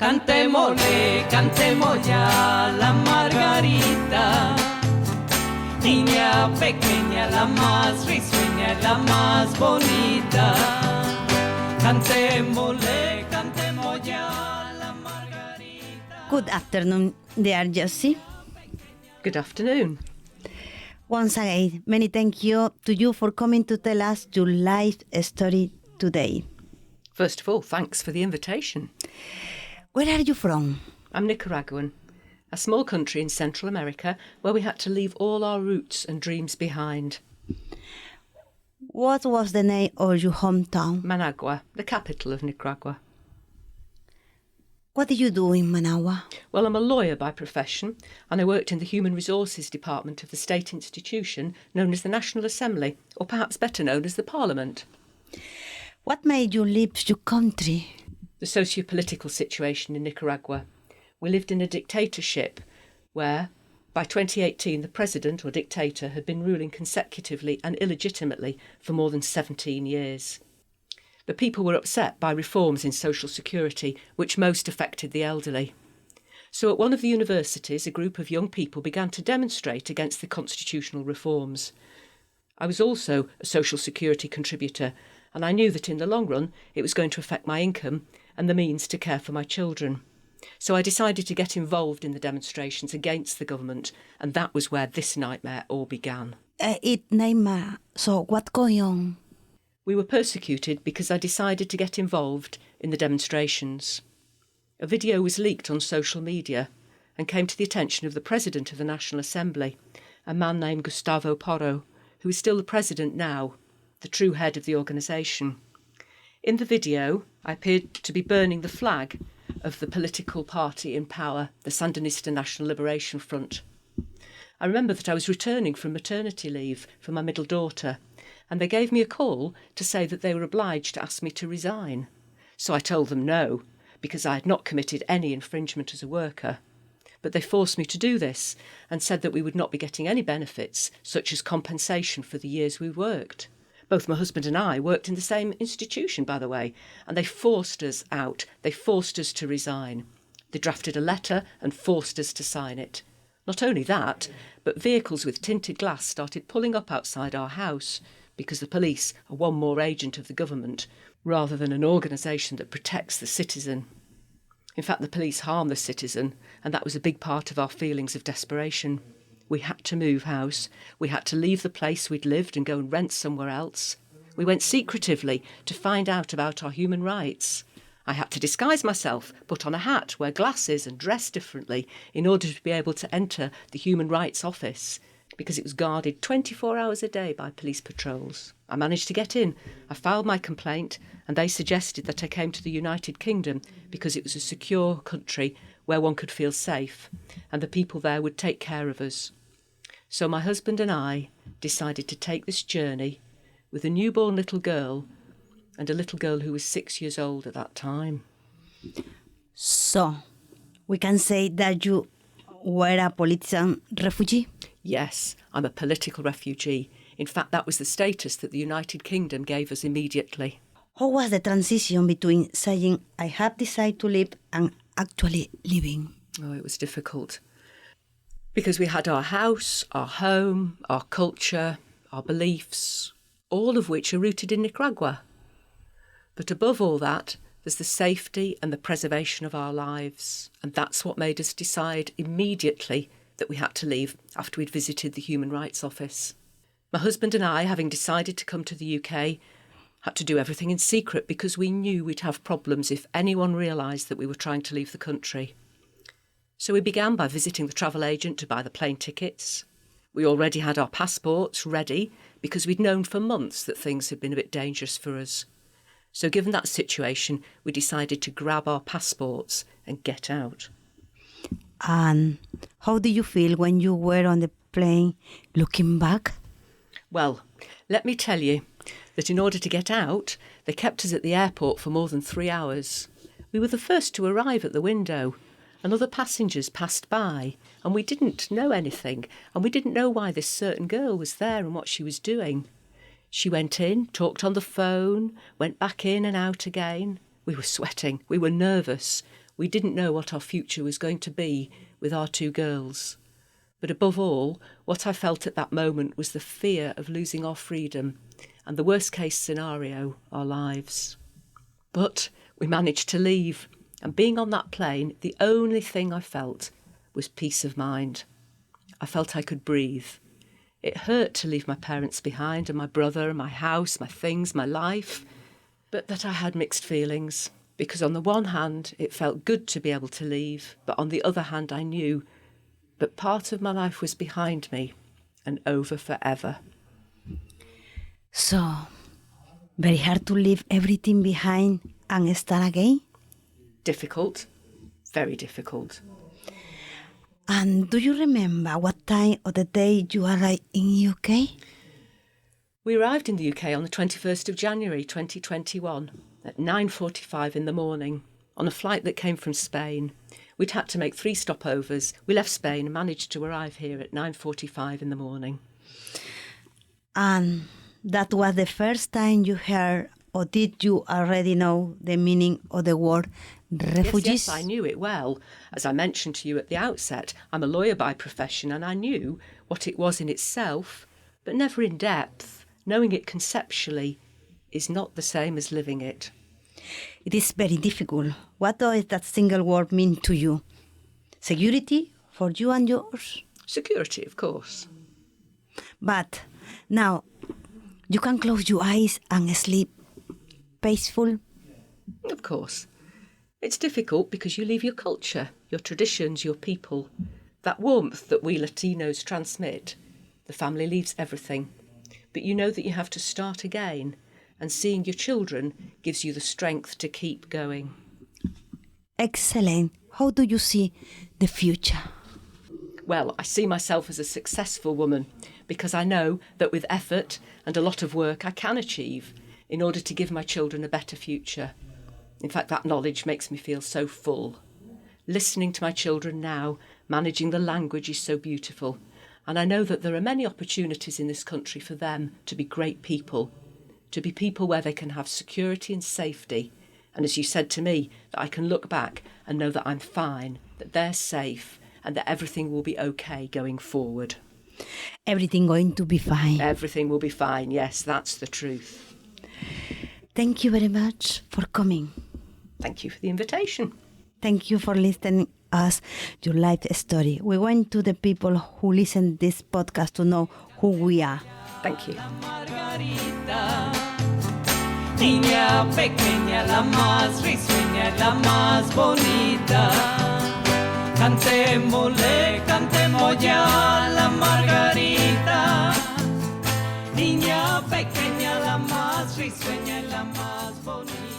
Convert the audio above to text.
Cantémosle, cantemos ya la margarita. Niña pequeña, la más risueña, la más bonita. Cantémosle, cantemos ya la margarita. Good afternoon, dear Josie. Good afternoon. Once again, many thank you to you for coming to tell us your life story today. First of all, thanks for the invitation. Where are you from? I'm Nicaraguan, a small country in Central America where we had to leave all our roots and dreams behind. What was the name of your hometown? Managua, the capital of Nicaragua. What do you do in Managua? Well, I'm a lawyer by profession, and I worked in the Human Resources Department of the state institution known as the National Assembly, or perhaps better known as the Parliament. What made you leave your country? The socio-political situation in Nicaragua. We lived in a dictatorship where, by 2018, the president or dictator had been ruling consecutively and illegitimately for more than 17 years. The people were upset by reforms in social security, which most affected the elderly. So at one of the universities, a group of young people began to demonstrate against the constitutional reforms. I was also a social security contributor, and I knew that in the long run it was going to affect my income and the means to care for my children. So I decided to get involved in the demonstrations against the government, and that was where this nightmare all began. Nightmare. So what's going on? We were persecuted because I decided to get involved in the demonstrations. A video was leaked on social media and came to the attention of the President of the National Assembly, a man named Gustavo Porro, who is still the President now, the true head of the organisation. In the video, I appeared to be burning the flag of the political party in power, the Sandinista National Liberation Front. I remember that I was returning from maternity leave for my middle daughter, and they gave me a call to say that they were obliged to ask me to resign. So I told them no, because I had not committed any infringement as a worker. But they forced me to do this and said that we would not be getting any benefits, such as compensation for the years we worked. Both my husband and I worked in the same institution, by the way, and they forced us out. They forced us to resign. They drafted a letter and forced us to sign it. Not only that, but vehicles with tinted glass started pulling up outside our house because the police are one more agent of the government rather than an organisation that protects the citizen. In fact, the police harm the citizen, and that was a big part of our feelings of desperation. We had to move house. We had to leave the place we'd lived and go and rent somewhere else. We went secretively to find out about our human rights. I had to disguise myself, put on a hat, wear glasses and dress differently in order to be able to enter the Human Rights Office, because it was guarded 24 hours a day by police patrols. I managed to get in. I filed my complaint, and they suggested that I came to the United Kingdom because it was a secure country where one could feel safe, and the people there would take care of us. So my husband and I decided to take this journey with a newborn little girl and a little girl who was 6 years old at that time. So, we can say that you were a political refugee? Yes, I'm a political refugee. In fact, that was the status that the United Kingdom gave us immediately. How was the transition between saying, I have decided to leave, and actually leaving? Oh, it was difficult. Because we had our house, our home, our culture, our beliefs, all of which are rooted in Nicaragua. But above all that, there's the safety and the preservation of our lives. And that's what made us decide immediately that we had to leave after we'd visited the Human Rights Office. My husband and I, having decided to come to the UK, had to do everything in secret because we knew we'd have problems if anyone realised that we were trying to leave the country. So we began by visiting the travel agent to buy the plane tickets. We already had our passports ready because we'd known for months that things had been a bit dangerous for us. So given that situation, we decided to grab our passports and get out. And how did you feel when you were on the plane looking back? Well, let me tell you that in order to get out, they kept us at the airport for more than 3 hours. We were the first to arrive at the window, and other passengers passed by, and we didn't know anything, and we didn't know why this certain girl was there and what she was doing. She went in, talked on the phone, went back in and out again. We were sweating, we were nervous. We didn't know what our future was going to be with our 2 girls. But above all, what I felt at that moment was the fear of losing our freedom and the worst case scenario, our lives. But we managed to leave, and being on that plane, the only thing I felt was peace of mind. I felt I could breathe. It hurt to leave my parents behind, and my brother, and my house, my things, my life, but that I had mixed feelings, because on the one hand, it felt good to be able to leave, but on the other hand, I knew that part of my life was behind me and over forever. So, very hard to leave everything behind and start again? Difficult, very difficult. And do you remember what time of the day you arrived in UK? We arrived in the UK on the 21st of January 2021 at 9:45 in the morning on a flight that came from Spain. We'd had to make 3 stopovers. We left Spain and managed to arrive here at 9:45 in the morning. And that was the first time you heard, or did you already know the meaning of the word refugees? Yes, I knew it well. As I mentioned to you at the outset, I'm a lawyer by profession, and I knew what it was in itself, but never in depth. Knowing it conceptually is not the same as living it. It is very difficult. What does that single word mean to you? Security for you and yours? Security, of course. But now you can close your eyes and sleep peaceful. Of course. It's difficult because you leave your culture, your traditions, your people. That warmth that we Latinos transmit. The family leaves everything. But you know that you have to start again, and seeing your children gives you the strength to keep going. Excellent. How do you see the future? Well, I see myself as a successful woman because I know that with effort and a lot of work I can achieve in order to give my children a better future. In fact, that knowledge makes me feel so full. Listening to my children now, managing the language is so beautiful. And I know that there are many opportunities in this country for them to be great people, to be people where they can have security and safety. And as you said to me, that I can look back and know that I'm fine, that they're safe, and that everything will be okay going forward. Everything going to be fine. Everything will be fine, yes, that's the truth. Thank you very much for coming. Thank you for the invitation. Thank you for listening us your life story. We want to the people who listen this podcast to know who we are. Thank you. Niña pequeña, la más risueña, la más bonita. Cantémosle, cantemos ya la margarita. Niña pequeña, la más risueña, la más bonita.